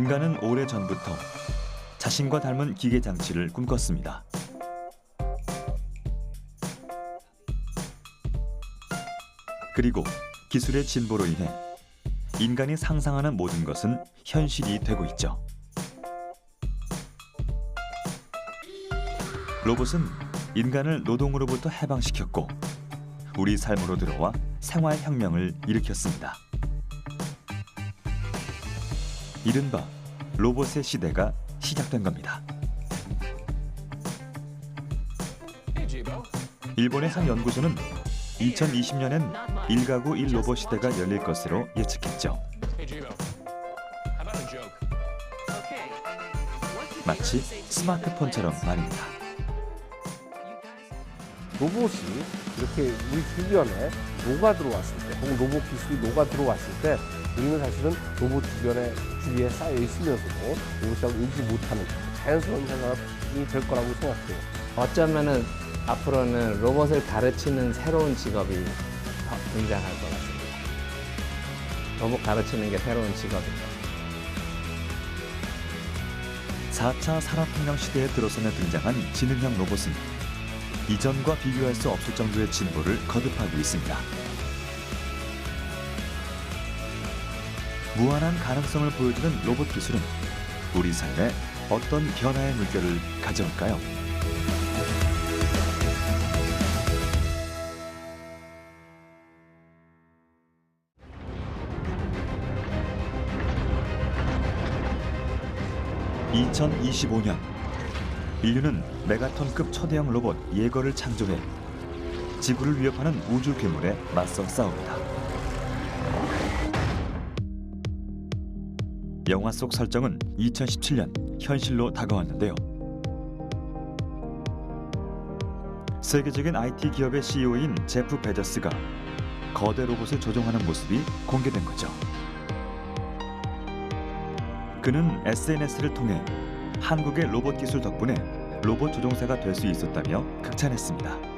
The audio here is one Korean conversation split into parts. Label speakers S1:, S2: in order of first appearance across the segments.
S1: 인간은 오래전부터 자신과 닮은 기계 장치를 꿈꿨습니다. 그리고 기술의 진보로 인해 인간이 상상하는 모든 것은 현실이 되고 있죠. 로봇은 인간을 노동으로부터 해방시켰고 우리 삶으로 들어와 생활혁명을 일으켰습니다. 이른바 로봇의 시대가 시작된 겁니다. 일본의 한 연구소는 2020년엔 1가구 1로봇 시대가 열릴 것으로 예측했죠. 마치 스마트폰처럼 말입니다.
S2: 로봇이 이렇게 우리 주변에 녹아 들어왔을 때, 혹은 로봇 기술이 녹아 들어왔을 때, 우리는 사실은 로봇 주위에 쌓여 있으면서도 로봇이라고 인지 못하는 자연스러운 생각이 될 거라고 생각해요.
S3: 어쩌면은 앞으로는 로봇을 가르치는 새로운 직업이 등장할 것 같습니다. 로봇 가르치는 게 새로운 직업입니다.
S1: 4차 산업혁명 시대에 들어서며 등장한 지능형 로봇은 이전과 비교할 수 없을 정도의 진보를 거듭하고 있습니다. 무한한 가능성을 보여주는 로봇 기술은 우리 삶에 어떤 변화의 물결을 가져올까요? (2025년) 인류는 메가톤급 초대형 로봇 예거를 창조해 지구를 위협하는 우주 괴물에 맞서 싸웁니다. 영화 속 설정은 2017년 현실로 다가왔는데요. 세계적인 IT 기업의 CEO인 제프 베조스가 거대 로봇을 조종하는 모습이 공개된 거죠. 그는 SNS를 통해 한국의 로봇 기술 덕분에 로봇 조종사가 될 수 있었다며 극찬했습니다.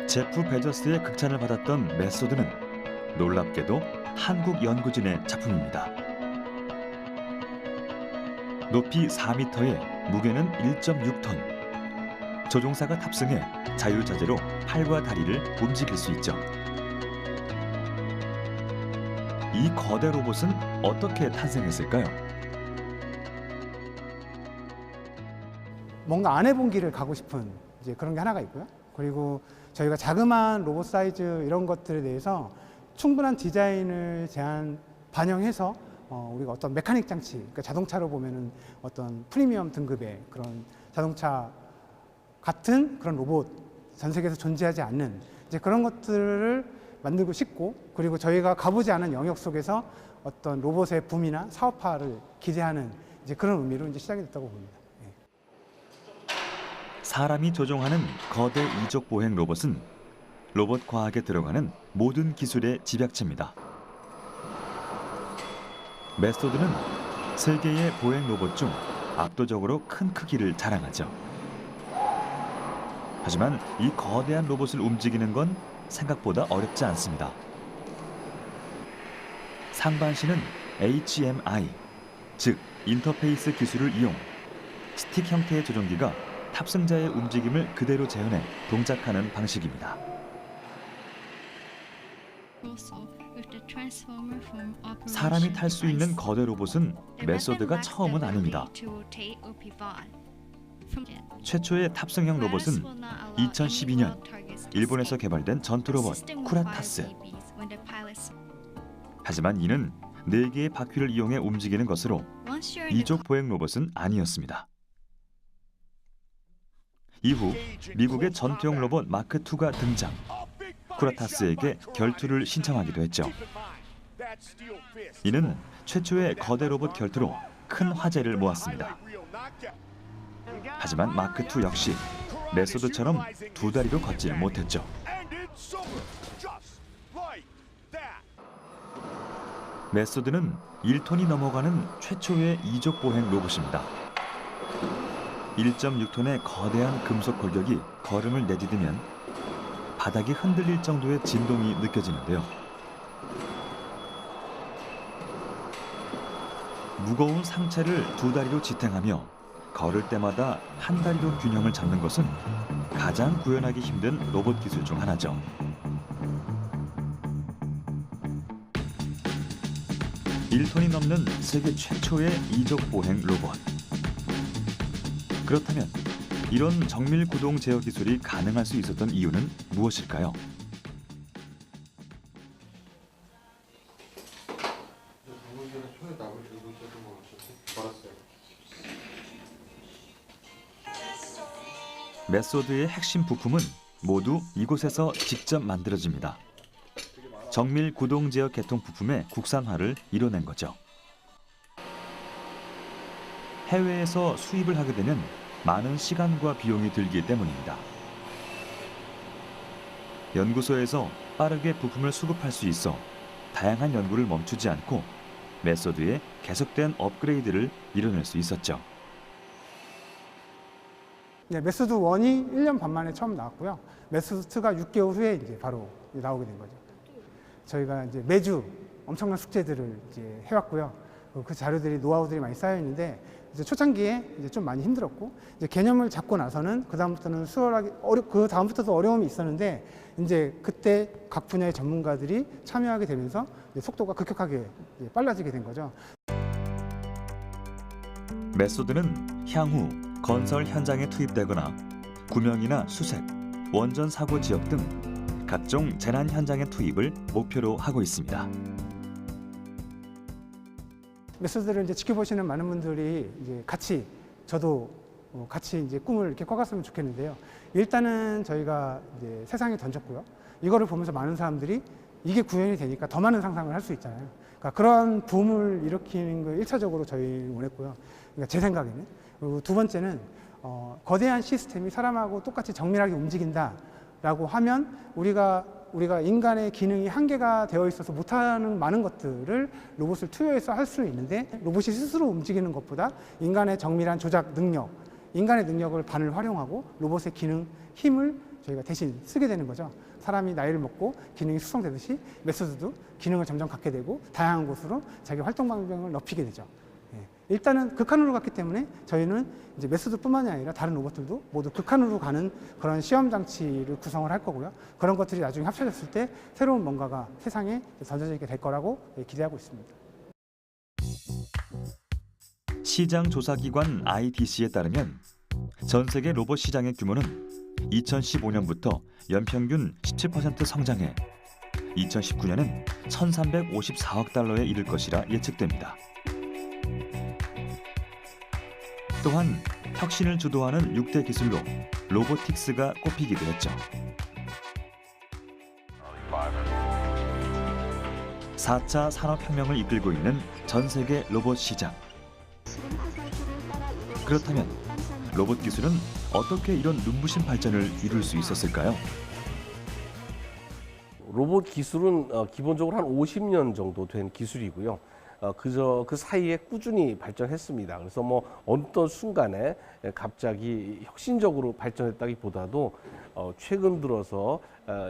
S1: 제프 베조스의 극찬을 받았던 메소드는 놀랍게도 한국 연구진의 작품입니다. 높이 4m에 무게는 1.6톤. 조종사가 탑승해 자유자재로 팔과 다리를 움직일 수 있죠. 이 거대 로봇은 어떻게 탄생했을까요?
S4: 뭔가 안 해본 길을 가고 싶은 이제 그런 게 하나가 있고요. 그리고 저희가 자그마한 로봇 사이즈 이런 것들에 대해서 충분한 디자인을 반영해서 우리가 어떤 메카닉 장치, 그러니까 자동차로 보면은 어떤 프리미엄 등급의 그런 자동차 같은 그런 로봇, 전 세계에서 존재하지 않는 이제 그런 것들을 만들고 싶고, 그리고 저희가 가보지 않은 영역 속에서 어떤 로봇의 붐이나 사업화를 기대하는 이제 그런 의미로 이제 시작이 됐다고 봅니다.
S1: 사람이 조종하는 거대 이족 보행 로봇은 로봇 과학에 들어가는 모든 기술의 집약체입니다. 메소드는 세계의 보행 로봇 중 압도적으로 큰 크기를 자랑하죠. 하지만 이 거대한 로봇을 움직이는 건 생각보다 어렵지 않습니다. 상반신은 HMI, 즉 인터페이스 기술을 이용 스틱 형태의 조종기가 탑승자의 움직임을 그대로 재현해 동작하는 방식입니다. 사람이 탈 수 있는 거대 로봇은 메소드가 처음은 아닙니다. 최초의 탑승형 로봇은 2012년 일본에서 개발된 전투 로봇 쿠라타스. 하지만 이는 4개의 바퀴를 이용해 움직이는 것으로 이족 보행 로봇은 아니었습니다. 이후 미국의 전투용 로봇 마크2가 등장. 쿠라타스에게 결투를 신청하기도 했죠. 이는 최초의 거대 로봇 결투로 큰 화제를 모았습니다. 하지만 마크2 역시 메소드처럼 2다리로 걷지 못했죠. 메소드는 1톤이 넘어가는 최초의 이족 보행 로봇입니다. 1.6톤의 거대한 금속 골격이 걸음을 내디디면 바닥이 흔들릴 정도의 진동이 느껴지는데요. 무거운 상체를 두 다리로 지탱하며 걸을 때마다 한 다리로 균형을 잡는 것은 가장 구현하기 힘든 로봇 기술 중 하나죠. (1톤이) 넘는 세계 최초의 이족 보행 로봇. 그렇다면 이런 정밀 구동 제어 기술이 가능할 수 있었던 이유는 무엇일까요? 메소드의 핵심 부품은 모두 이곳에서 직접 만들어집니다. 정밀 구동 제어 계통 부품의 국산화를 이뤄낸 거죠. 해외에서 수입을 하게 되면 많은 시간과 비용이 들기 때문입니다. 연구소에서 빠르게 부품을 수급할 수 있어 다양한 연구를 멈추지 않고 메소드의 계속된 업그레이드를 이뤄낼 수 있었죠.
S4: 네, 메소드 1이 1년 반 만에 처음 나왔고요. 메소드 2가 6개월 후에 이제 바로 나오게 된 거죠. 저희가 이제 매주 엄청난 숙제들을 이제 해왔고요. 그 자료들이 노하우들이 많이 쌓여 있는데 이제 초창기에 이제 좀 많이 힘들었고 이제 개념을 잡고 나서는 그 다음부터는 수월하게 그 다음부터도 어려움이 있었는데 이제 그때 각 분야의 전문가들이 참여하게 되면서 이제 속도가 급격하게 이제 빨라지게 된 거죠.
S1: 메소드는 향후 건설 현장에 투입되거나 구명이나 수색, 원전 사고 지역 등 각종 재난 현장의 투입을 목표로 하고 있습니다.
S4: 메소드를 이제 지켜보시는 많은 분들이 이제 같이 저도 같이 이제 꿈을 이렇게 꿔갔으면 좋겠는데요. 일단은 저희가 이제 세상에 던졌고요. 이거를 보면서 많은 사람들이 이게 구현이 되니까 더 많은 상상을 할 수 있잖아요. 그러니까 그런 붐을 일으키는 걸 1차적으로 저희는 원했고요. 그러니까 제 생각에는. 그리고 두 번째는 거대한 시스템이 사람하고 똑같이 정밀하게 움직인다라고 하면 우리가 인간의 기능이 한계가 되어 있어서 못하는 많은 것들을 로봇을 투여해서 할 수 있는데 로봇이 스스로 움직이는 것보다 인간의 정밀한 조작 능력, 인간의 능력을 반을 활용하고 로봇의 기능, 힘을 저희가 대신 쓰게 되는 거죠. 사람이 나이를 먹고 기능이 숙성되듯이 메소드도 기능을 점점 갖게 되고 다양한 곳으로 자기 활동 반경을 넓히게 되죠. 일단은 극한으로 갔기 때문에 저희는 이제 메소드뿐만이 아니라 다른 로봇들도 모두 극한으로 가는 그런 시험 장치를 구성을 할 거고요. 그런 것들이 나중에 합쳐졌을 때 새로운 뭔가가 세상에 던져지게 될 거라고 기대하고 있습니다.
S1: 시장 조사기관 IDC에 따르면 전 세계 로봇 시장의 규모는 2015년부터 연평균 17% 성장해 2019년엔 1,354억 달러에 이를 것이라 예측됩니다. 또한 혁신을 주도하는 6대 기술로 로보틱스가 꼽히기도 했죠. 4차 산업혁명을 이끌고 있는 전 세계 로봇 시장. 그렇다면 로봇 기술은 어떻게 이런 눈부신 발전을 이룰 수 있었을까요?
S2: 로봇 기술은 기본적으로 한 50년 정도 된 기술이고요. 그 사이에 꾸준히 발전했습니다. 그래서 뭐 어떤 순간에 갑자기 혁신적으로 발전했다기보다도 최근 들어서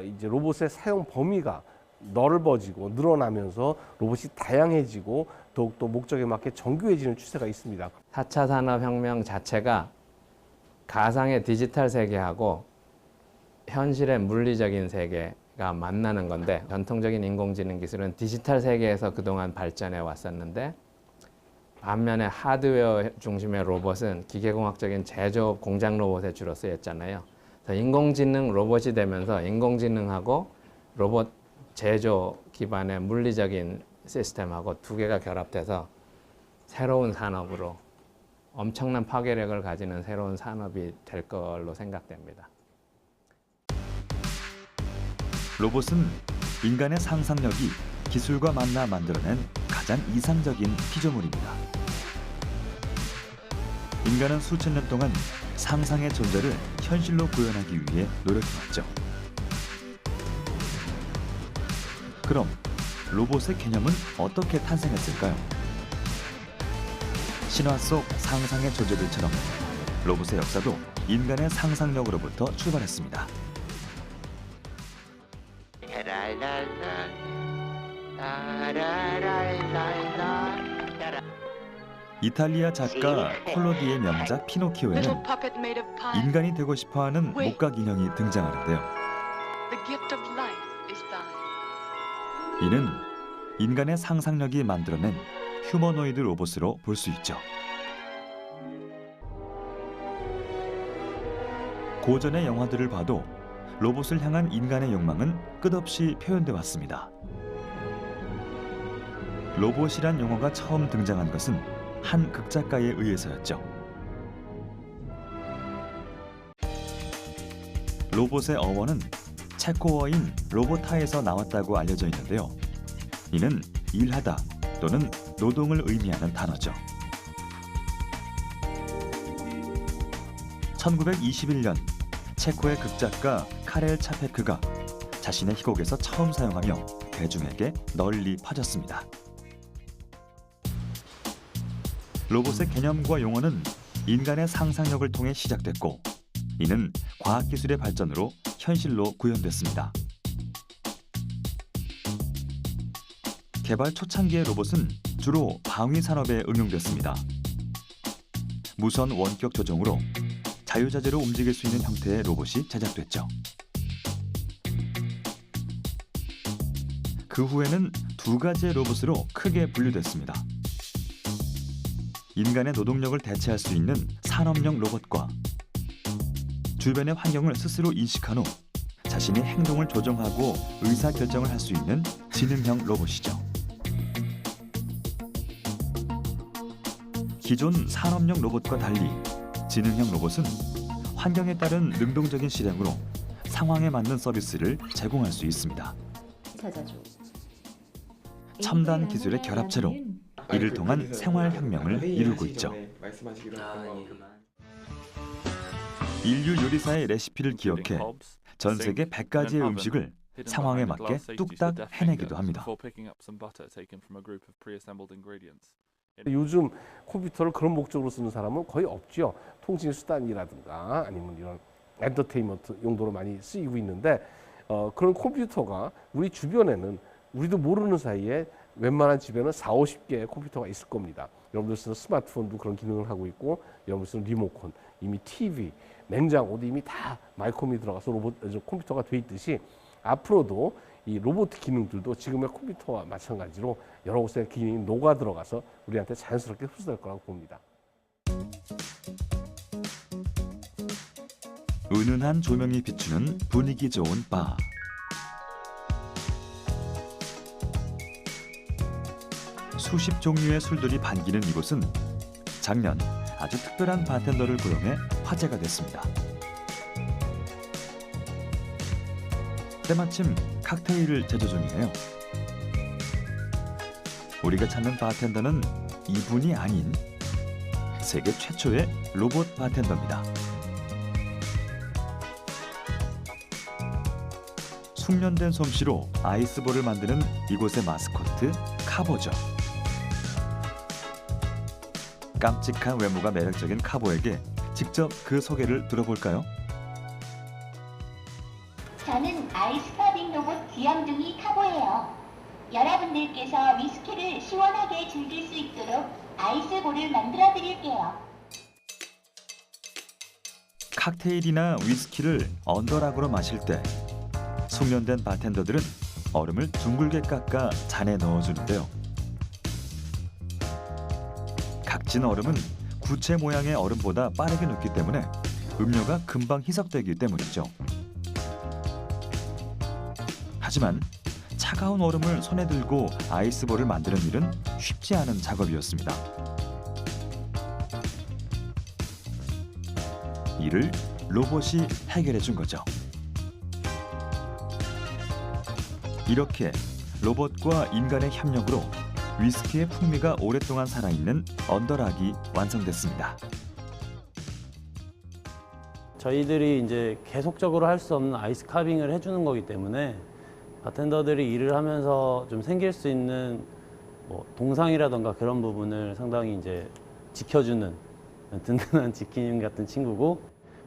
S2: 이제 로봇의 사용 범위가 넓어지고 늘어나면서 로봇이 다양해지고 더욱더 목적에 맞게 정교해지는 추세가 있습니다.
S3: 4차 산업혁명 자체가 가상의 디지털 세계하고 현실의 물리적인 세계가 만나는 건데 전통적인 인공지능 기술은 디지털 세계에서 그동안 발전해 왔었는데 반면에 하드웨어 중심의 로봇은 기계공학적인 제조업 공장 로봇에 주로 쓰였잖아요. 그래서 인공지능 로봇이 되면서 인공지능하고 로봇 제조 기반의 물리적인 시스템하고 두 개가 결합돼서 새로운 산업으로 엄청난 파괴력을 가지는 새로운 산업이 될 걸로 생각됩니다.
S1: 로봇은 인간의 상상력이 기술과 만나 만들어낸 가장 이상적인 피조물입니다. 인간은 수천 년 동안 상상의 존재를 현실로 구현하기 위해 노력해왔죠. 그럼 로봇의 개념은 어떻게 탄생했을까요? 신화 속 상상의 존재들처럼 로봇의 역사도 인간의 상상력으로부터 출발했습니다. 이탈리아 작가 콜로디의 명작 피노키오에는 인간이 되고 싶어하는 목각 인형이 등장하는데요. 이는 인간의 상상력이 만들어낸 휴머노이드 로봇으로 볼 수 있죠. 고전의 영화들을 봐도 로봇을 향한 인간의 욕망은 끝없이 표현돼 왔습니다. 로봇이란 용어가 처음 등장한 것은 한 극작가에 의해서였죠. 로봇의 어원은 체코어인 로보타에서 나왔다고 알려져 있는데요. 이는 일하다 또는 노동을 의미하는 단어죠. 1921년 체코의 극작가 카렐 차페크가 자신의 희곡에서 처음 사용하며 대중에게 널리 퍼졌습니다. 로봇의 개념과 용어는 인간의 상상력을 통해 시작됐고, 이는 과학기술의 발전으로 현실로 구현됐습니다. 개발 초창기의 로봇은 주로 방위 산업에 응용됐습니다. 무선 원격 조종으로 자유자재로 움직일 수 있는 형태의 로봇이 제작됐죠. 그 후에는 두 가지의 로봇으로 크게 분류됐습니다. 인간의 노동력을 대체할 수 있는 산업용 로봇과 주변의 환경을 스스로 인식한 후 자신이 행동을 조정하고 의사결정을 할 수 있는 지능형 로봇이죠. 기존 산업용 로봇과 달리 지능형 로봇은 환경에 따른 능동적인 실행으로 상황에 맞는 서비스를 제공할 수 있습니다. 첨단 기술의 결합체로 이를 통한 생활혁명을 이루고 있죠. 인류 요리사의 레시피를 기억해 전 세계 100가지의 음식을 상황에 맞게 뚝딱 해내기도 합니다.
S2: 요즘 컴퓨터를 그런 목적으로 쓰는 사람은 거의 없죠. 통신 수단이라든가 아니면 이런 엔터테인먼트 용도로 많이 쓰이고 있는데 그런 컴퓨터가 우리 주변에는 우리도 모르는 사이에 웬만한 집에는 40~50개의 컴퓨터가 있을 겁니다. 여러분들 쓰는 스마트폰도 그런 기능을 하고 있고, 여러분들 쓰는 리모컨, 이미 TV, 냉장고도 이미 다 마이크롬이 들어가서 컴퓨터가 돼 있듯이 앞으로도 이 로봇 기능들도 지금의 컴퓨터와 마찬가지로 여러 곳에 기능이 녹아 들어가서 우리한테 자연스럽게 흡수될 거라고 봅니다.
S1: 은은한 조명이 비추는 분위기 좋은 바. 수십 종류의 술들이 반기는 이곳은 작년 아주 특별한 바텐더를 고용해 화제가 됐습니다. 때마침 칵테일을 제조 중이네요. 우리가 찾는 바텐더는 이분이 아닌 세계 최초의 로봇 바텐더입니다. 숙련된 솜씨로 아이스볼을 만드는 이곳의 마스코트 카보죠. 깜찍한 외모가 매력적인 카보에게 직접 그 소개를 들어볼까요?
S5: 저는 아이스카빙 로봇 귀염둥이 카보예요. 여러분들께서 위스키를 시원하게 즐길 수 있도록 아이스볼을 만들어 드릴게요.
S1: 칵테일이나 위스키를 언더락으로 마실 때 숙련된 바텐더들은 얼음을 둥글게 깎아 잔에 넣어주는데요. 각진 얼음은 구체 모양의 얼음보다 빠르게 녹기 때문에 음료가 금방 희석되기 때문이죠. 하지만 차가운 얼음을 손에 들고 아이스볼을 만드는 일은 쉽지 않은 작업이었습니다. 이를 로봇이 해결해 준 거죠. 이렇게 로봇과 인간의 협력으로 위스키의 풍미가 오랫동안 살아있는 언더락이 완성됐습니다.
S6: 저희들이 이제 계속적으로 할 수 없는 아이스 카빙을 해주는 거기 때문에 바텐더들이 일을 하면서 좀 생길 수 있는 뭐 동상이라던가 그런 부분을 상당히 이제 지켜주는 든든한 지키님 같은 친구고,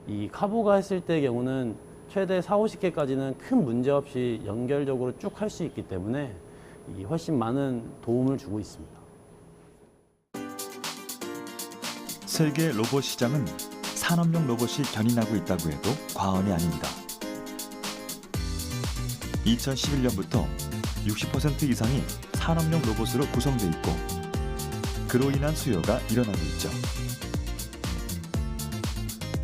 S6: 이 카보가 했을 때의 경우는 최대 40~50개까지는 큰 문제 없이 연결적으로 쭉 할 수 있기 때문에 이 훨씬 많은 도움을 주고 있습니다.
S1: 세계 로봇 시장은 산업용 로봇이 견인하고 있다고 해도 과언이 아닙니다. 2011년부터 60% 이상이 산업용 로봇으로 구성돼 있고 그로 인한 수요가 일어나고 있죠.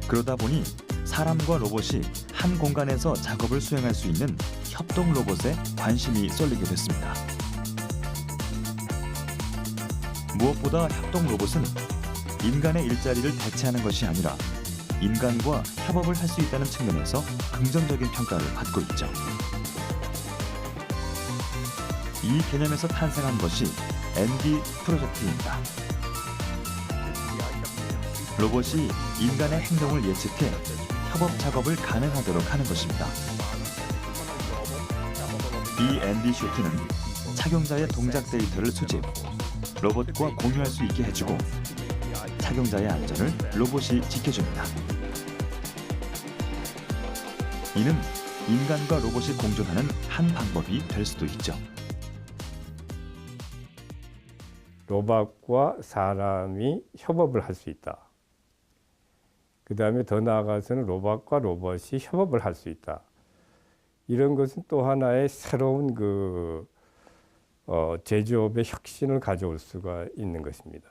S1: 그러다 보니 사람과 로봇이 한 공간에서 작업을 수행할 수 있는 협동 로봇에 관심이 쏠리게 됐습니다. 무엇보다 협동 로봇은 인간의 일자리를 대체하는 것이 아니라 인간과 협업을 할 수 있다는 측면에서 긍정적인 평가를 받고 있죠. 이 개념에서 탄생한 것이 앤디 프로젝트입니다. 로봇이 인간의 행동을 예측해 협업 작업을 가능하도록 하는 것입니다. 이 앤디 슈트는 착용자의 동작 데이터를 수집, 로봇과 공유할 수 있게 해주고 착용자의 안전을 로봇이 지켜줍니다. 이는 인간과 로봇이 공존하는 한 방법이 될 수도 있죠.
S7: 로봇과 사람이 협업을 할 수 있다. 그 다음에 더 나아가서는 로봇과 로봇이 협업을 할 수 있다. 이런 것은 또 하나의 새로운 제조업의 혁신을 가져올 수가 있는 것입니다.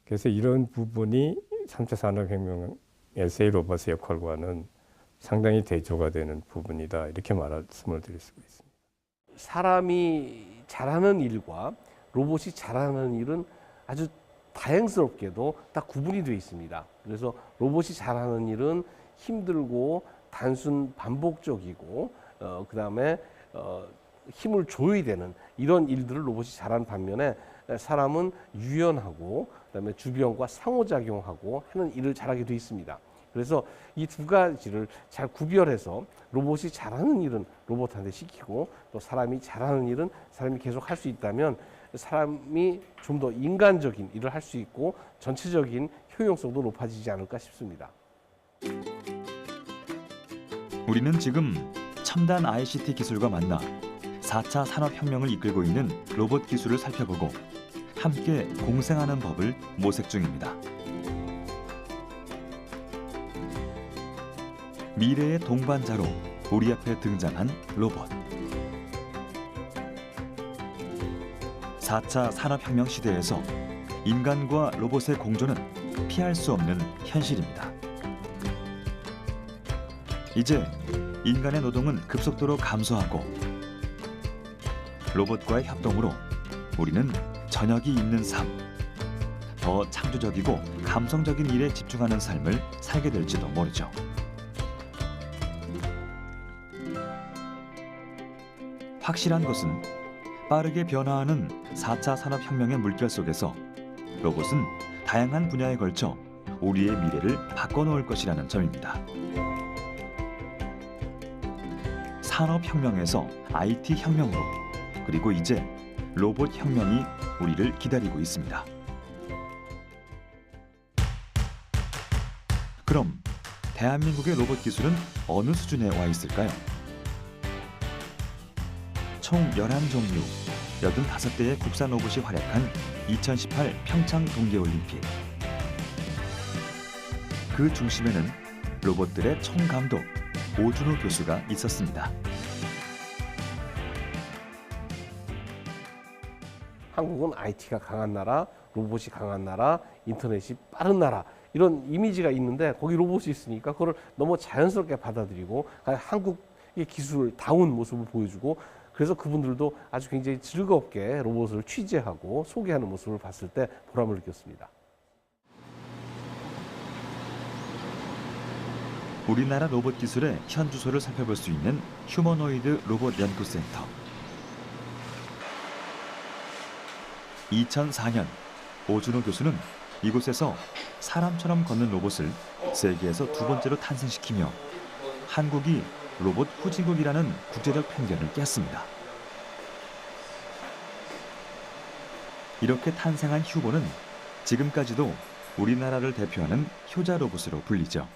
S7: 그래서 이런 부분이 3차 산업혁명에서의 로봇의 역할과는 상당히 대조가 되는 부분이다. 이렇게 말씀을 드릴 수가 있습니다.
S2: 사람이 잘하는 일과 로봇이 잘하는 일은 아주 다행스럽게도 다 구분이 되어 있습니다. 그래서 로봇이 잘하는 일은 힘들고 단순 반복적이고 그다음에 힘을 줘야 되는 이런 일들을 로봇이 잘하는 반면에 사람은 유연하고 그다음에 주변과 상호작용하고 하는 일을 잘하게 되어 있습니다. 그래서 이 두 가지를 잘 구별해서 로봇이 잘하는 일은 로봇한테 시키고 또 사람이 잘하는 일은 사람이 계속 할 수 있다면 사람이 좀 더 인간적인 일을 할 수 있고 전체적인 효용성도 높아지지 않을까 싶습니다.
S1: 우리는 지금 첨단 ICT 기술과 만나 4차 산업혁명을 이끌고 있는 로봇 기술을 살펴보고 함께 공생하는 법을 모색 중입니다. 미래의 동반자로 우리 앞에 등장한 로봇. 4차 산업혁명 시대에서 인간과 로봇의 공존은 피할 수 없는 현실입니다. 이제 인간의 노동은 급속도로 감소하고 로봇과의 협동으로 우리는 저녁이 있는 삶, 더 창조적이고 감성적인 일에 집중하는 삶을 살게 될지도 모르죠. 확실한 것은 빠르게 변화하는 4차 산업혁명의 물결 속에서 로봇은 다양한 분야에 걸쳐 우리의 미래를 바꿔놓을 것이라는 점입니다. 산업혁명에서 IT혁명으로 그리고 이제 로봇혁명이 우리를 기다리고 있습니다. 그럼 대한민국의 로봇 기술은 어느 수준에 와 있을까요? 총 11종류, 85대의 국산 로봇이 활약한 2018 평창 동계올림픽. 그 중심에는 로봇들의 총감독 오준호 교수가 있었습니다.
S2: 한국은 IT가 강한 나라, 로봇이 강한 나라, 인터넷이 빠른 나라 이런 이미지가 있는데 거기 로봇이 있으니까 그걸 너무 자연스럽게 받아들이고 한국의 기술다운 모습을 보여주고 그래서 그분들도 아주 굉장히 즐겁게 로봇을 취재하고 소개하는 모습을 봤을 때 보람을 느꼈습니다.
S1: 우리나라 로봇 기술의 현 주소를 살펴볼 수 있는 휴머노이드 로봇 연구센터. 2004년 오준호 교수는 이곳에서 사람처럼 걷는 로봇을 세계에서 두 번째로 탄생시키며 한국이 로봇 후진국이라는 국제적 편견을 깼습니다. 이렇게 탄생한 휴보는 지금까지도 우리나라를 대표하는 효자 로봇으로 불리죠.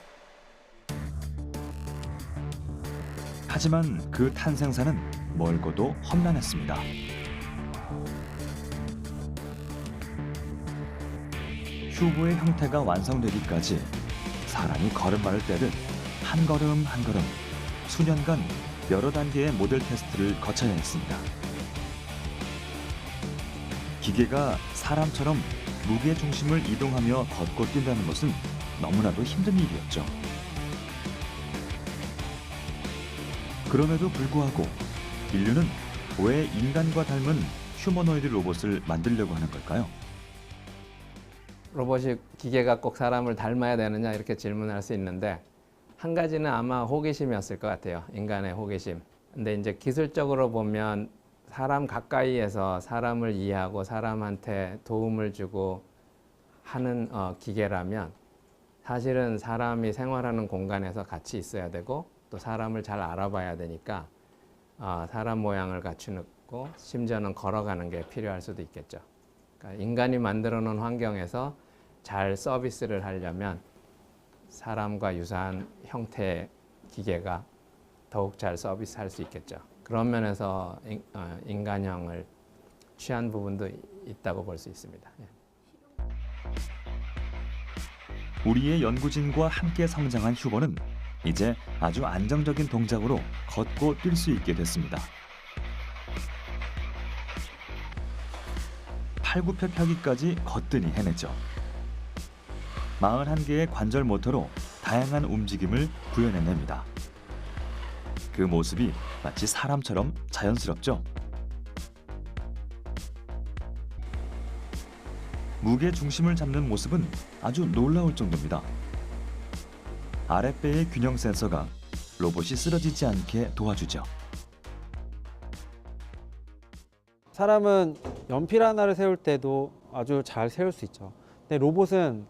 S1: 하지만 그 탄생사는 멀고도 험난했습니다. 큐브의 형태가 완성되기까지 사람이 걸음마를 떼듯 한 걸음 한 걸음 수년간 여러 단계의 모델 테스트를 거쳐야 했습니다. 기계가 사람처럼 무게 중심을 이동하며 걷고 뛴다는 것은 너무나도 힘든 일이었죠. 그럼에도 불구하고 인류는 왜 인간과 닮은 휴머노이드 로봇을 만들려고 하는 걸까요?
S3: 로봇이 기계가 꼭 사람을 닮아야 되느냐 이렇게 질문할 수 있는데 한 가지는 아마 호기심이었을 것 같아요. 인간의 호기심. 근데 이제 기술적으로 보면 사람 가까이에서 사람을 이해하고 사람한테 도움을 주고 하는 기계라면 사실은 사람이 생활하는 공간에서 같이 있어야 되고 또 사람을 잘 알아봐야 되니까 사람 모양을 갖추고 심지어는 걸어가는 게 필요할 수도 있겠죠. 그러니까 인간이 만들어 놓은 환경에서 잘 서비스를 하려면 사람과 유사한 형태의 기계가 더욱 잘 서비스할 수 있겠죠. 그런 면에서 인간형을 취한 부분도 있다고 볼 수 있습니다.
S1: 우리의 연구진과 함께 성장한 휴버는 이제 아주 안정적인 동작으로 걷고 뛸 수 있게 됐습니다. 팔굽혀펴기까지 거뜬히 해내죠. 41개의 관절 모터로 다양한 움직임을 구현해냅니다. 그 모습이 마치 사람처럼 자연스럽죠. 무게 중심을 잡는 모습은 아주 놀라울 정도입니다. 아랫배의 균형 센서가 로봇이 쓰러지지 않게 도와주죠.
S8: 사람은 연필 하나를 세울 때도 아주 잘 세울 수 있죠. 근데 로봇은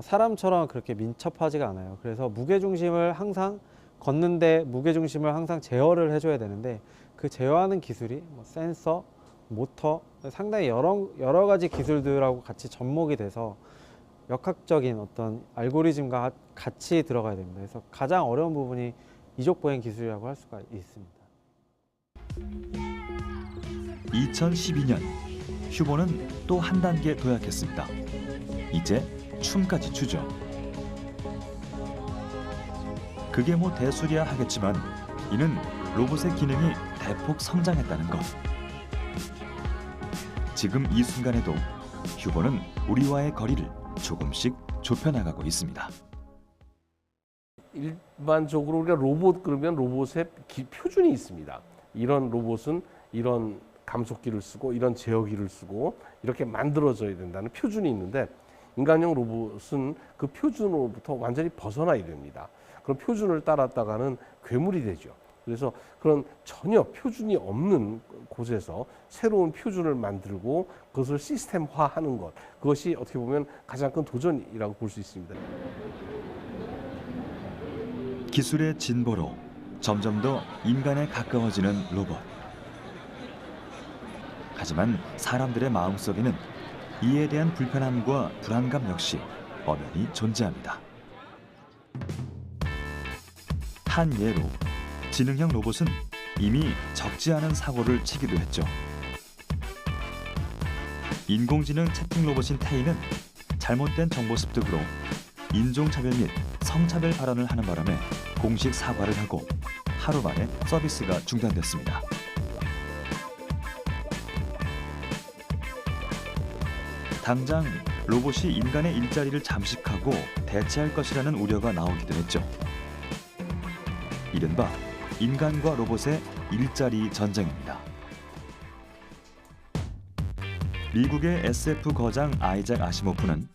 S8: 사람처럼 그렇게 민첩하지가 않아요. 그래서 무게중심을 항상 걷는데 무게중심을 항상 제어를 해줘야 되는데 그 제어하는 기술이 센서, 모터 상당히 여러 가지 기술들하고 같이 접목이 돼서 역학적인 어떤 알고리즘과 같이 들어가야 됩니다. 그래서 가장 어려운 부분이 이족보행 기술이라고 할 수가 있습니다.
S1: 2012년 휴버는 또 한 단계 도약했습니다. 이제 춤까지 추죠. 그게 뭐 대수리야 하겠지만 이는 로봇의 기능이 대폭 성장했다는 것. 지금 이 순간에도 휴버는 우리와의 거리를 조금씩 좁혀나가고 있습니다.
S2: 일반적으로 우리가 로봇 그러면 로봇의 표준이 있습니다. 이런 로봇은 이런 감속기를 쓰고 이런 제어기를 쓰고 이렇게 만들어져야 된다는 표준이 있는데 인간형 로봇은 그 표준으로부터 완전히 벗어나야 됩니다. 그런 표준을 따랐다가는 괴물이 되죠. 그래서 그런 전혀 표준이 없는 곳에서 새로운 표준을 만들고 그것을 시스템화하는 것, 그것이 어떻게 보면 가장 큰 도전이라고 볼 수 있습니다.
S1: 기술의 진보로 점점 더 인간에 가까워지는 로봇. 하지만 사람들의 마음속에는 이에 대한 불편함과 불안감 역시 엄연히 존재합니다. 한 예로 지능형 로봇은 이미 적지 않은 사고를 치기도 했죠. 인공지능 채팅 로봇인 테이는 잘못된 정보 습득으로 인종차별 및 성차별 발언을 하는 바람에 공식 사과를 하고 하루 만에 서비스가 중단됐습니다. 당장 로봇이 인간의 일자리를 잠식하고 대체할 것이라는 우려가 나오기도 했죠. 이른바 인간과 로봇의 일자리 전쟁입니다. 미국의 SF 거장 아이작 아시모프는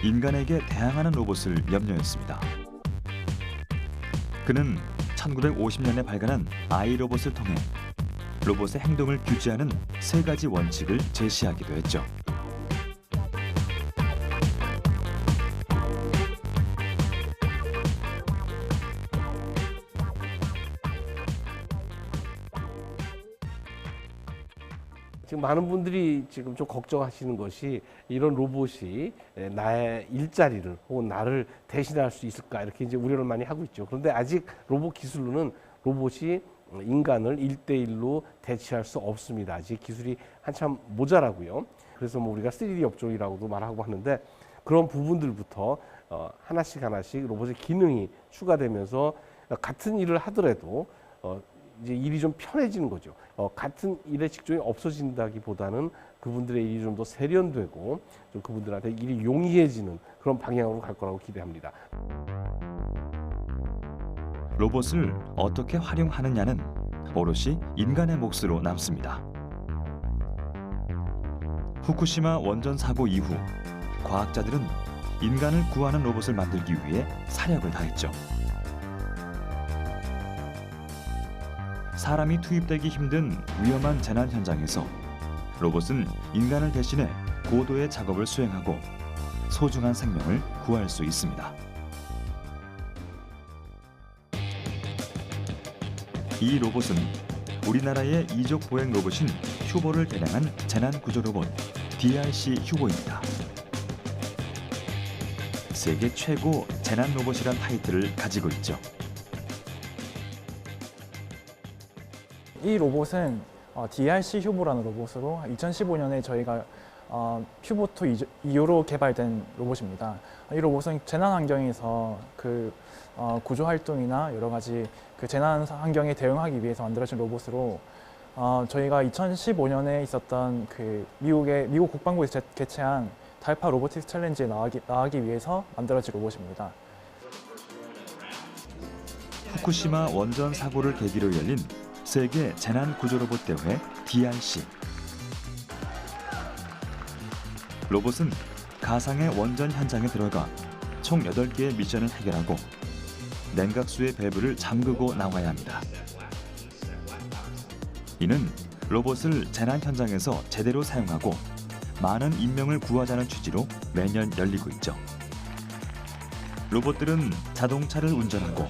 S1: 인간에게 대항하는 로봇을 염려했습니다. 그는 1950년에 발간한 아이로봇을 통해 로봇의 행동을 규제하는 3가지 원칙을 제시하기도 했죠.
S2: 지금 많은 분들이 지금 좀 걱정하시는 것이 이런 로봇이 나의 일자리를 혹은 나를 대신할 수 있을까 이렇게 이제 우려를 많이 하고 있죠. 그런데 아직 로봇 기술로는 로봇이 인간을 1대1로 대체할 수 없습니다. 아직 기술이 한참 모자라고요. 그래서 뭐 우리가 3D 업종이라고도 말하고 하는데 그런 부분들부터 하나씩 로봇의 기능이 추가되면서 같은 일을 하더라도 이제 일이 좀 편해지는 거죠. 같은 일의 직종이 없어진다기보다는 그분들의 일이 좀 더 세련되고 좀 그분들한테 일이 용이해지는 그런 방향으로 갈 거라고 기대합니다.
S1: 로봇을 어떻게 활용하느냐는 오롯이 인간의 몫으로 남습니다. 후쿠시마 원전 사고 이후 과학자들은 인간을 구하는 로봇을 만들기 위해 사력을 다했죠. 사람이 투입되기 힘든 위험한 재난 현장에서 로봇은 인간을 대신해 고도의 작업을 수행하고 소중한 생명을 구할 수 있습니다. 이 로봇은 우리나라의 이족 보행 로봇인 휴보를 개량한 재난 구조 로봇 DRC 휴보입니다. 세계 최고 재난 로봇이란 타이틀을 가지고 있죠.
S9: 이 로봇은 DRC 휴보라는 로봇으로 2015년에 저희가 휴보2 이후로 개발된 로봇입니다. 이 로봇은 재난 환경에서 구조 활동이나 여러 가지 재난 환경에 대응하기 위해서 만들어진 로봇으로 저희가 2015년에 있었던 미국 국방부에서 개최한 달파 로보틱스 챌린지에 나가기 위해서 만들어진 로봇입니다.
S1: 후쿠시마 원전 사고를 계기로 열린 세계 재난 구조 로봇 대회 DRC. 로봇은 가상의 원전 현장에 들어가 총 8개의 미션을 해결하고 냉각수의 밸브를 잠그고 나와야 합니다. 이는 로봇을 재난 현장에서 제대로 사용하고 많은 인명을 구하자는 취지로 매년 열리고 있죠. 로봇들은 자동차를 운전하고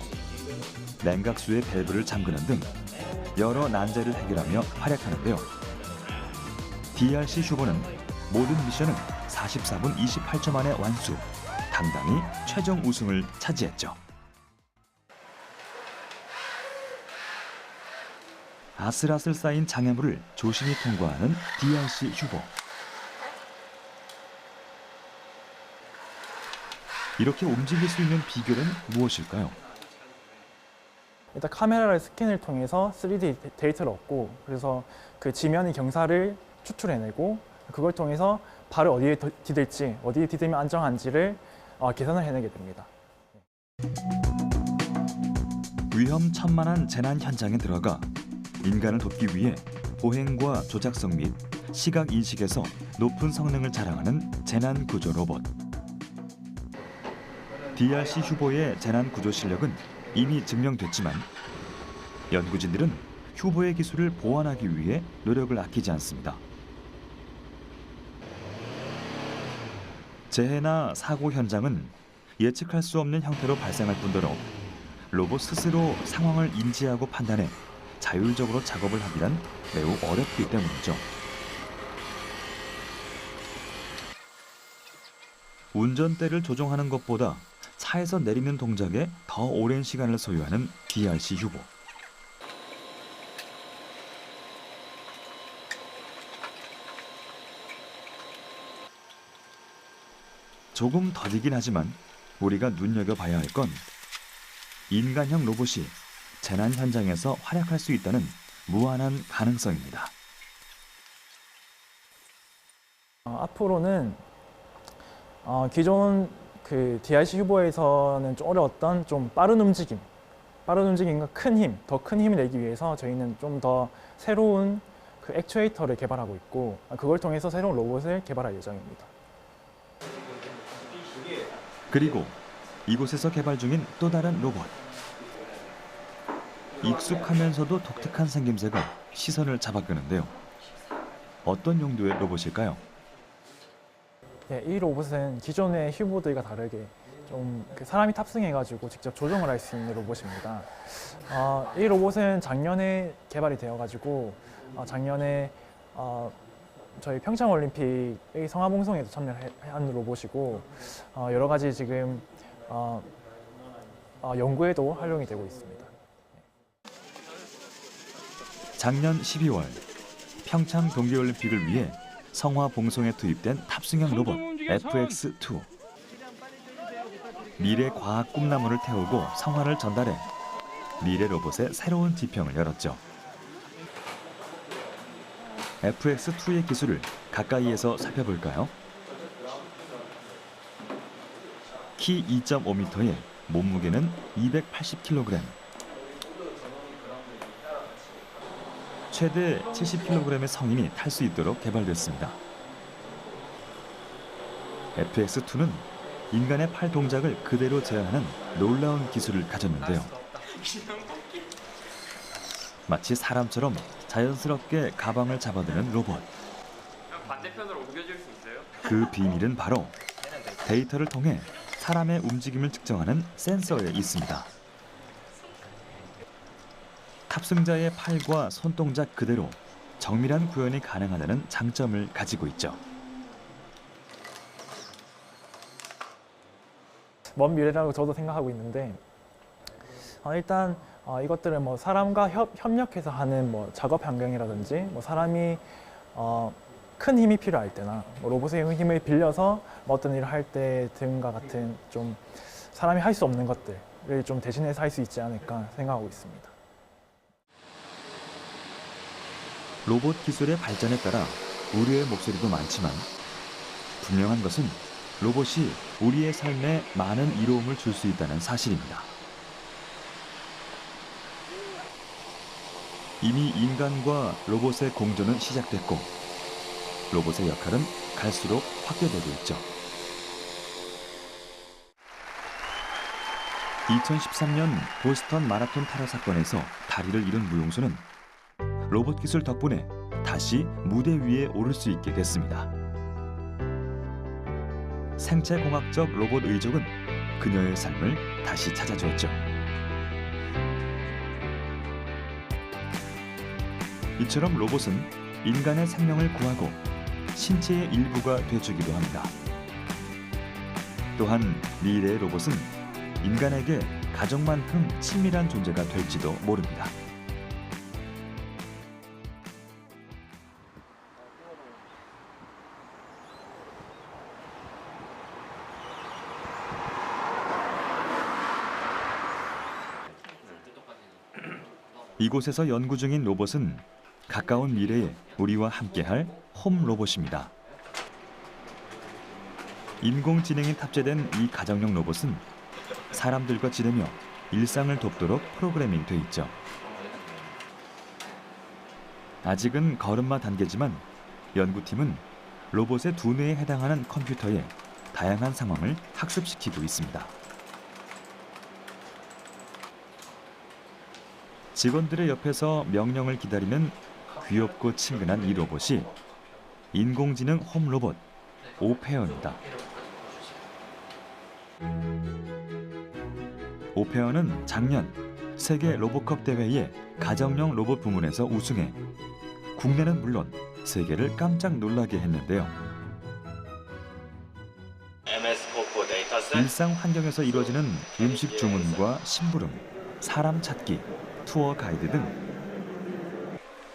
S1: 냉각수의 밸브를 잠그는 등 여러 난제를 해결하며 활약하는데요. DRC 휴보는 모든 미션을 44분 28초 만에 완수, 당당히 최종 우승을 차지했죠. 아슬아슬 쌓인 장애물을 조심히 통과하는 DRC 휴보. 이렇게 움직일 수 있는 비결은 무엇일까요?
S9: 일단 카메라를 스캔을 통해서 3D 데이터를 얻고 그래서 그 지면의 경사를 추출해내고 그걸 통해서 발을 어디에 디딜지, 어디에 디디면 안정한지를 계산을 해내게 됩니다.
S1: 위험천만한 재난 현장에 들어가 인간을 돕기 위해 보행과 조작성 및 시각 인식에서 높은 성능을 자랑하는 재난 구조 로봇. DRC 휴보의 재난 구조 실력은 이미 증명됐지만 연구진들은 휴보의 기술을 보완하기 위해 노력을 아끼지 않습니다. 재해나 사고 현장은 예측할 수 없는 형태로 발생할 뿐더러 로봇 스스로 상황을 인지하고 판단해 자율적으로 작업을 하기란 매우 어렵기 때문이죠. 운전대를 조종하는 것보다 차에서 내리는 동작에 더 오랜 시간을 소요하는 DRC 휴보. 조금 더디긴 하지만 우리가 눈여겨봐야 할 건 인간형 로봇이 재난 현장에서 활약할 수 있다는 무한한 가능성입니다.
S9: 앞으로는 기존 DRC 휴보에서는 좀 어려웠던 좀 빠른 움직임과 큰 힘, 더 큰 힘을 내기 위해서 저희는 좀 더 새로운 액추에이터를 개발하고 있고 그걸 통해서 새로운 로봇을 개발할 예정입니다.
S1: 그리고 이곳에서 개발 중인 또 다른 로봇. 익숙하면서도 독특한 생김새가 시선을 잡아끄는데요. 어떤 용도의 로봇일까요?
S9: 네, 이 로봇은 기존의 휴보들과 다르게 좀 사람이 탑승해가지고 직접 조종을 할 수 있는 로봇입니다. 이 로봇은 작년에 개발이 되어가지고 작년에 저희 평창 올림픽의 성화봉송에도 참여한 로봇이고 여러 가지 지금 연구에도 활용이 되고 있습니다.
S1: 작년 12월 평창 동계올림픽을 위해 성화봉송에 투입된 탑승형 로봇 FX2. 미래 과학 꿈나무를 태우고 성화를 전달해 미래 로봇의 새로운 지평을 열었죠. FX2의 기술을 가까이에서 살펴볼까요? 키 2.5m에 몸무게는 280kg. 최대 70kg의 성인이 탈 수 있도록 개발됐습니다. FX2는 인간의 팔 동작을 그대로 재현하는 놀라운 기술을 가졌는데요. 마치 사람처럼 자연스럽게 가방을 잡아드는 로봇.
S10: 반대편으로 옮겨줄 수 있어요?
S1: 그 비밀은 바로 데이터를 통해 사람의 움직임을 측정하는 센서에 있습니다. 탑승자의 팔과 손동작 그대로 정밀한 구현이 가능하다는 장점을 가지고 있죠.
S9: 먼 미래라고 저도 생각하고 있는데 일단 이것들은 뭐 사람과 협력해서 하는 뭐 작업 환경이라든지 뭐 사람이 큰 힘이 필요할 때나 뭐 로봇의 힘을 빌려서 뭐 어떤 일을 할 때 등과 같은 좀 사람이 할 수 없는 것들을 좀 대신해서 할 수 있지 않을까 생각하고 있습니다.
S1: 로봇 기술의 발전에 따라 우려의 목소리도 많지만 분명한 것은 로봇이 우리의 삶에 많은 이로움을 줄 수 있다는 사실입니다. 이미 인간과 로봇의 공존은 시작됐고 로봇의 역할은 갈수록 확대되고 있죠. 2013년 보스턴 마라톤 탈화 사건에서 다리를 잃은 무용수는 로봇 기술 덕분에 다시 무대 위에 오를 수 있게 됐습니다. 생체공학적 로봇 의족은 그녀의 삶을 다시 찾아주었죠. 이처럼 로봇은 인간의 생명을 구하고 신체의 일부가 돼주기도 합니다. 또한 미래의 로봇은 인간에게 가족만큼 친밀한 존재가 될지도 모릅니다. 이곳에서 연구 중인 로봇은 가까운 미래에 우리와 함께할 홈 로봇입니다. 인공지능이 탑재된 이 가정용 로봇은 사람들과 지내며 일상을 돕도록 프로그래밍 돼 있죠. 아직은 걸음마 단계지만 연구팀은 로봇의 두뇌에 해당하는 컴퓨터에 다양한 상황을 학습시키고 있습니다. 직원들의 옆에서 명령을 기다리는 귀엽고 친근한 이 로봇이 인공지능 홈 로봇 오페어입니다. 오페어는 작년 세계 로봇컵 대회의 가정용 로봇 부문에서 우승해 국내는 물론 세계를 깜짝 놀라게 했는데요. 일상 환경에서 이루어지는 음식 주문과 심부름, 사람 찾기, 투어 가이드 등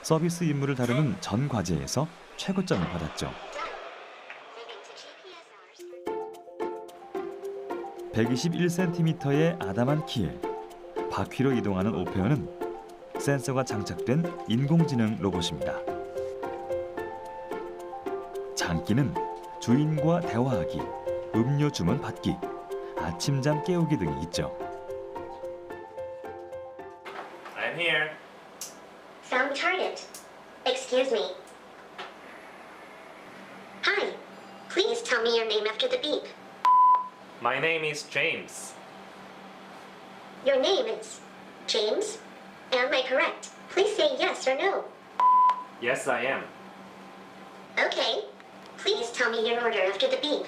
S1: 서비스 임무를 다루는 전 과제에서 최고점을 받았죠. 121cm의 아담한 키에 바퀴로 이동하는 오페어는 센서가 장착된 인공지능 로봇입니다. 장기는 주인과 대화하기, 음료 주문 받기, 아침잠 깨우기 등이 있죠.
S10: I'm here.
S5: Found target. Excuse me. Hi. Please tell me your name after the beep.
S10: My name is James.
S5: Your name is James? Am I correct? Please say yes or no.
S10: Yes, I am.
S5: Okay. Please tell me your order after the beep.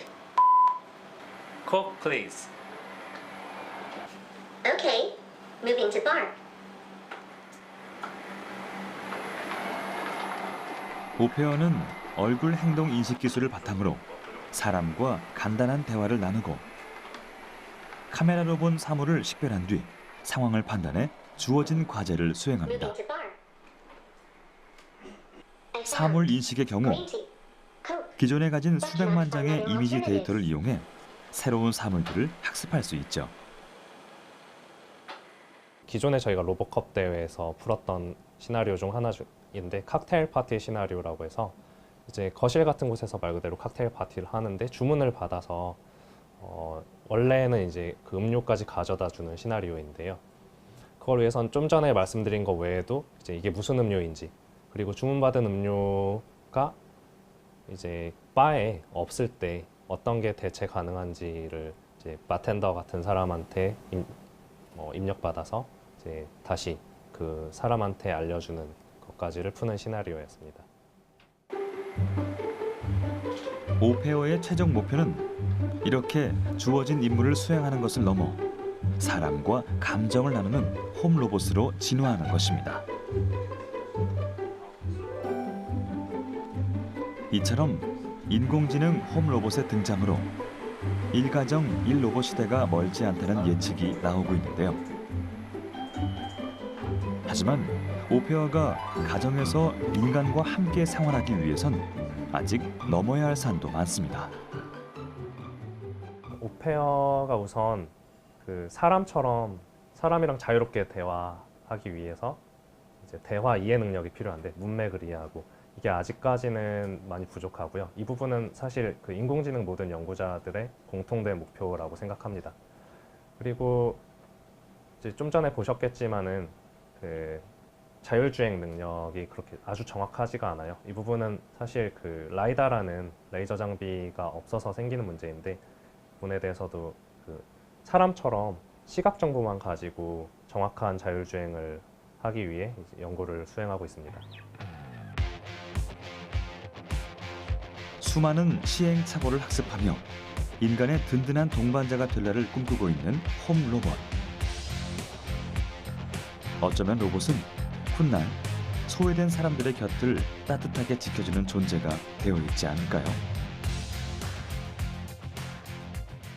S10: Coke, please.
S5: Okay. Moving to bar.
S1: 오페어는 얼굴 행동 인식 기술을 바탕으로 사람과 간단한 대화를 나누고 카메라로 본 사물을 식별한 뒤 상황을 판단해 주어진 과제를 수행합니다.
S5: Moving to bar. I found
S1: 사물 인식의 경우
S5: green tea, Coke.
S1: 기존에 가진 수백만 장의 이미지 데이터를 이용해 새로운 사물들을 학습할 수 있죠.
S11: 기존에 저희가 로보컵 대회에서 풀었던 시나리오 중 하나인데 칵테일 파티 시나리오라고 해서 이제 거실 같은 곳에서 말 그대로 칵테일 파티를 하는데 주문을 받아서 원래는 이제 그 음료까지 가져다 주는 시나리오인데요. 그걸 위해선 좀 전에 말씀드린 것 외에도 이제 이게 무슨 음료인지 그리고 주문받은 음료가 이제 바에 없을 때 어떤 게 대체 가능한지를 이제 바텐더 같은 사람한테 입력받아서 이제 다시 그 사람한테 알려주는 것까지를 푸는 시나리오였습니다.
S1: 오페어의 최종 목표는 이렇게 주어진 임무를 수행하는 것을 넘어 사람과 감정을 나누는 홈 로봇으로 진화하는 것입니다. 이처럼 인공지능 홈 로봇의 등장으로 일가정 일로봇 시대가 멀지 않다는 예측이 나오고 있는데요. 하지만 오페어가 가정에서 인간과 함께 생활하기 위해선 아직 넘어야 할 산도 많습니다.
S11: 오페어가 우선 그 사람처럼 사람이랑 자유롭게 대화하기 위해서 이제 대화 이해 능력이 필요한데 문맥을 이해하고 이게 아직까지는 많이 부족하고요. 이 부분은 사실 그 인공지능 모든 연구자들의 공통된 목표라고 생각합니다. 그리고 이제 좀 전에 보셨겠지만은 그 자율주행 능력이 그렇게 아주 정확하지가 않아요. 이 부분은 사실 그 라이다라는 레이저 장비가 없어서 생기는 문제인데 이 부분에 대해서도 그 사람처럼 시각 정보만 가지고 정확한 자율주행을 하기 위해 이제 연구를 수행하고 있습니다.
S1: 수많은 시행착오를 학습하며 인간의 든든한 동반자가 될 날을 꿈꾸고 있는 홈 로봇. 어쩌면 로봇은 훗날 소외된 사람들의 곁을 따뜻하게 지켜주는 존재가 되어 있지 않을까요?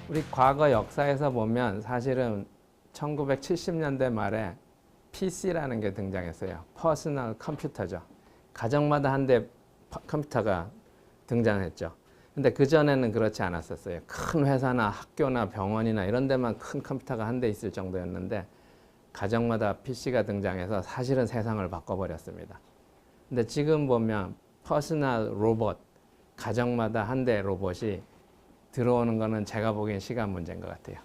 S3: 우리 과거 역사에서 보면 사실은 1970년대 말에 PC라는 게 등장했어요. 퍼스널 컴퓨터죠. 가정마다 한 대 컴퓨터가 등장했죠. 근데 그전에는 그렇지 않았었어요. 큰 회사나 학교나 병원이나 이런 데만 큰 컴퓨터가 한 대 있을 정도였는데 가정마다 PC가 등장해서 사실은 세상을 바꿔버렸습니다. 근데 지금 보면 퍼스널 로봇, 가정마다 한 대 로봇이 들어오는 거는 제가 보기엔 시간 문제인 것 같아요.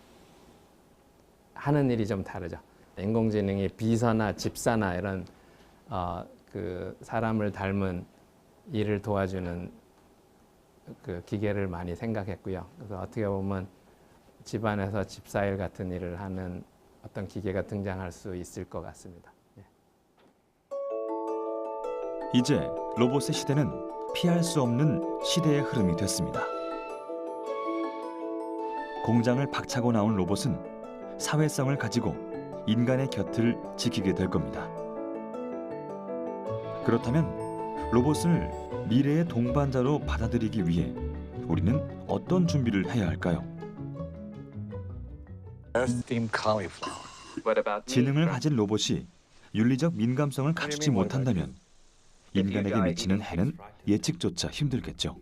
S3: 하는 일이 좀 다르죠. 인공지능이 비서나 집사나 이런 그 사람을 닮은 일을 도와주는 그 기계를 많이 생각했고요. 그래서 어떻게 보면 집안에서 집사일 같은 일을 하는 어떤 기계가 등장할 수 있을 것 같습니다.
S1: 이제 로봇의 시대는 피할 수 없는 시대의 흐름이 됐습니다. 공장을 박차고 나온 로봇은 사회성을 가지고 인간의 곁을 지키게 될 겁니다. 그렇다면 로봇을 미래의 동반자로 받아들이기 위해 우리는 어떤 준비를 해야 할까요? 지능을 가진 로봇이 윤리적 민감성을 갖추지 못한다면 인간에게 미치는 해는 예측조차 힘들겠죠.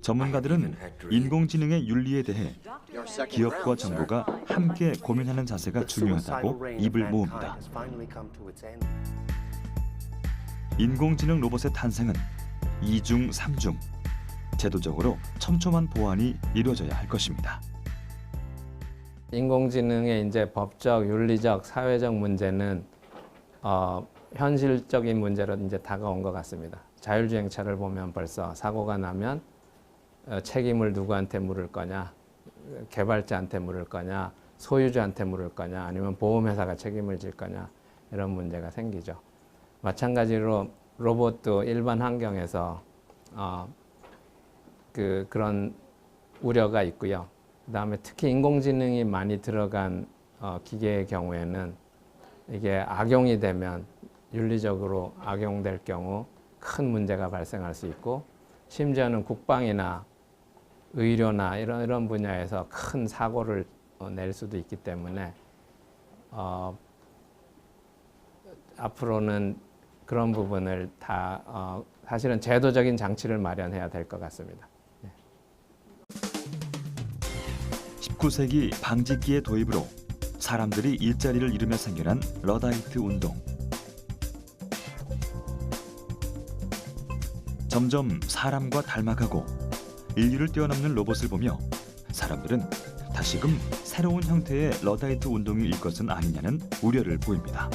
S1: 전문가들은 인공지능의 윤리에 대해 기업과 정부가 함께 고민하는 자세가 중요하다고 입을 모읍니다. 인공지능 로봇의 탄생은 2중, 3중, 제도적으로 촘촘한 보완이 이루어져야 할 것입니다.
S3: 인공지능의 이제 법적, 윤리적, 사회적 문제는 현실적인 문제로 이제 다가온 것 같습니다. 자율주행차를 보면 벌써 사고가 나면 책임을 누구한테 물을 거냐, 개발자한테 물을 거냐, 소유주한테 물을 거냐, 아니면 보험회사가 책임을 질 거냐 이런 문제가 생기죠. 마찬가지로 로봇도 일반 환경에서 그런 우려가 있고요. 그다음에 특히 인공지능이 많이 들어간 기계의 경우에는 이게 악용이 되면 윤리적으로 악용될 경우 큰 문제가 발생할 수 있고 심지어는 국방이나 의료나 이런 분야에서 큰 사고를 낼 수도 있기 때문에 앞으로는 그런 부분을 다 사실은 제도적인 장치를 마련해야 될 것 같습니다.
S1: 19세기 방직기의 도입으로 사람들이 일자리를 잃으며 생겨난 러다이트 운동. 점점 사람과 닮아가고 인류를 뛰어넘는 로봇을 보며 사람들은 다시금 새로운 형태의 러다이트 운동이 일 것은 아니냐는 우려를 보입니다.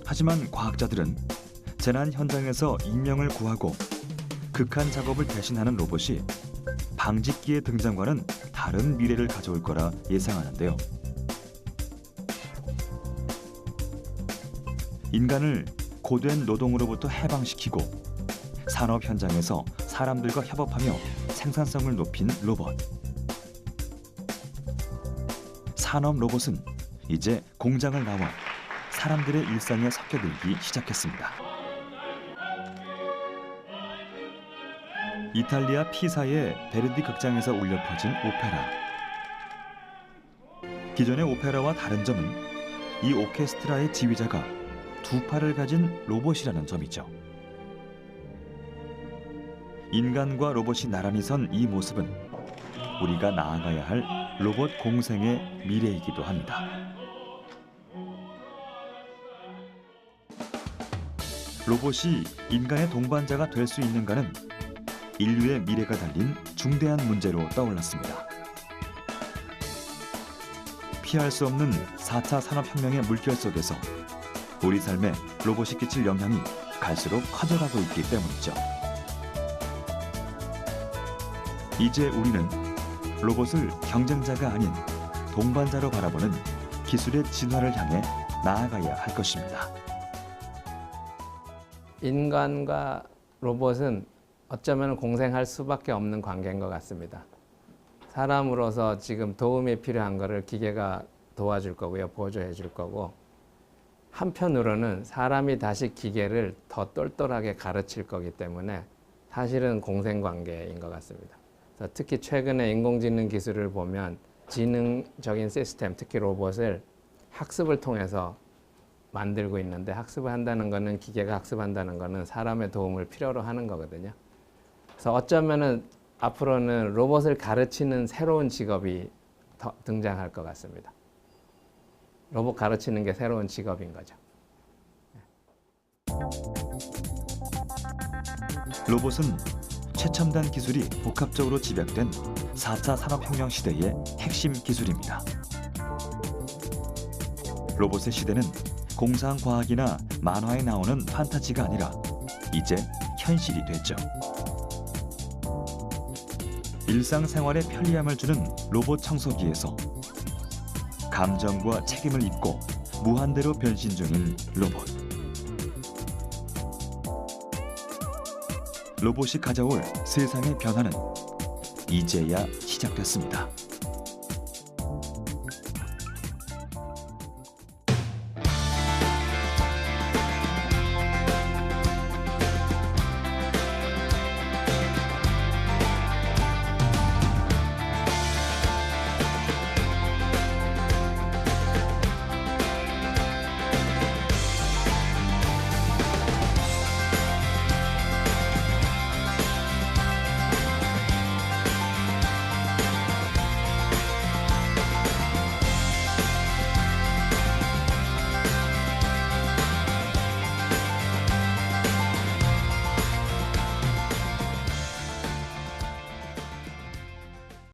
S1: 하지만 과학자들은 재난 현장에서 인명을 구하고 극한 작업을 대신하는 로봇이 방직기의 등장과는 다른 미래를 가져올 거라 예상하는데요. 인간을 고된 노동으로부터 해방시키고 산업 현장에서 사람들과 협업하며 생산성을 높인 로봇. 산업 로봇은 이제 공장을 나와 사람들의 일상에 섞여들기 시작했습니다. 이탈리아 피사의 베르디 극장에서 울려 퍼진 오페라. 기존의 오페라와 다른 점은 이 오케스트라의 지휘자가 두 팔을 가진 로봇이라는 점이죠. 인간과 로봇이 나란히 선 이 모습은 우리가 나아가야 할 로봇 공생의 미래이기도 합니다. 로봇이 인간의 동반자가 될 수 있는가는 인류의 미래가 달린 중대한 문제로 떠올랐습니다. 피할 수 없는 4차 산업혁명의 물결 속에서 우리 삶에 로봇이 끼칠 영향이 갈수록 커져가고 있기 때문이죠. 이제 우리는 로봇을 경쟁자가 아닌 동반자로 바라보는 기술의 진화를 향해 나아가야 할 것입니다.
S3: 인간과 로봇은 어쩌면 공생할 수밖에 없는 관계인 것 같습니다. 사람으로서 지금 도움이 필요한 것을 기계가 도와줄 거고요, 보조해 줄 거고, 한편으로는 사람이 다시 기계를 더 똘똘하게 가르칠 거기 때문에 사실은 공생관계인 것 같습니다. 그래서 특히 최근에 인공지능 기술을 보면 지능적인 시스템, 특히 로봇을 학습을 통해서 만들고 있는데, 학습을 한다는 것은, 기계가 학습한다는 것은 사람의 도움을 필요로 하는 거거든요. 그래서 어쩌면은 앞으로는 로봇을 가르치는 새로운 직업이 더 등장할 것 같습니다. 로봇 가르치는 게 새로운 직업인 거죠.
S1: 로봇은 최첨단 기술이 복합적으로 집약된 4차 산업혁명 시대의 핵심 기술입니다. 로봇의 시대는 공상과학이나 만화에 나오는 판타지가 아니라 이제 현실이 됐죠. 일상생활에 편리함을 주는 로봇 청소기에서 감정과 책임을 잇고 무한대로 변신 중인 로봇. 로봇이 가져올 세상의 변화는 이제야 시작됐습니다.